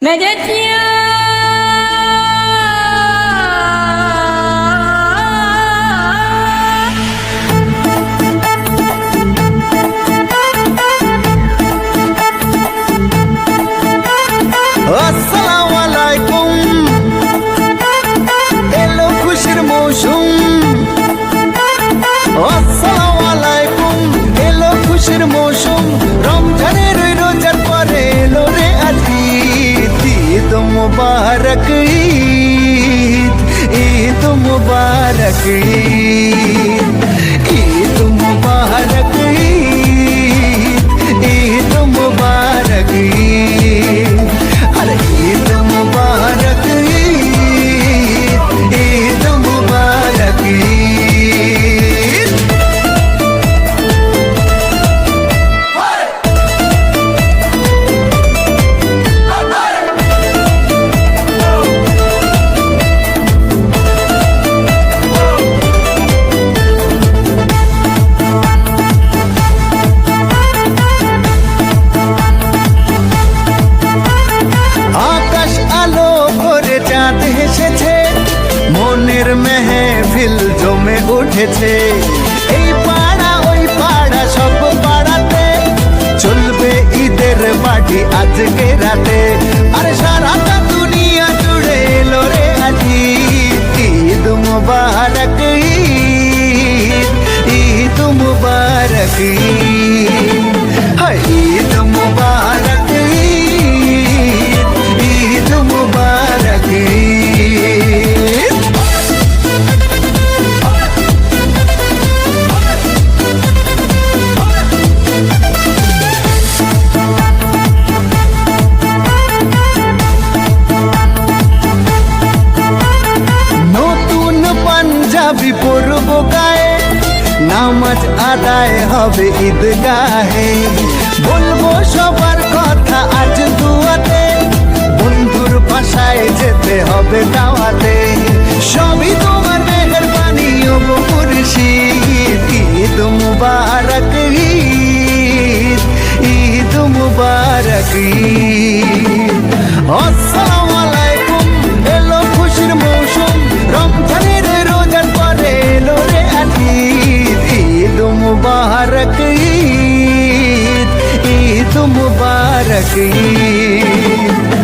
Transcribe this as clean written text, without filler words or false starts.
আসসালামু আলাইকুম, এলো খুশির মৌসুম। আসসালামু আলাইকুম, এলো খুশির মৌসুম। রমজানের রোজার পরে এলো রে আজ ঈদ। ঈদ মুবারক ঈদ, ঈদ মুবারক ঈদ, ঈদ মুবারক ঈদ, ঈদ মুবারক ঈদ। अरे ईद मुबारक ईद, ईद मुबारक ईद। আকাশ আলো করে চাঁদ হেসেছে, মনের মেহফিল জমে উঠেছে। এই পাড়া ওই পাড়া সব পাড়াতে চলবে ঈদের পার্টি আজকে রাতে। আর সারাটা দুনিয়া জুড়ে এলো রে আজ ঈদ। ঈদ মুবারক ঈদ, ঈদ মুবারক ঈদ, হায় ঈদ মুবারক ঈদ, ঈদ মুবারক ঈদ। নতুন পাঞ্জাবি পরব গায়ে, নামাজ আদায় হবে ঈদগাহে। বলবো সবার কথা আজ দুয়াতে, বন্ধুর বাসায় যেতে হবে দাওয়াতে। সবই তোমার মেহেরবানি ও মুর্শিদ। ঈদ মুবারক ঈদ, ঈদ মুবারক ঈদ। আসসালামু আলাইকুম, এলো খুশির মৌসুম। রমজানের রোজার পরে এলো রে আজ ঈদ। ঈদ মুবারক ঈদ, ঈদ মুবারক ঈদ।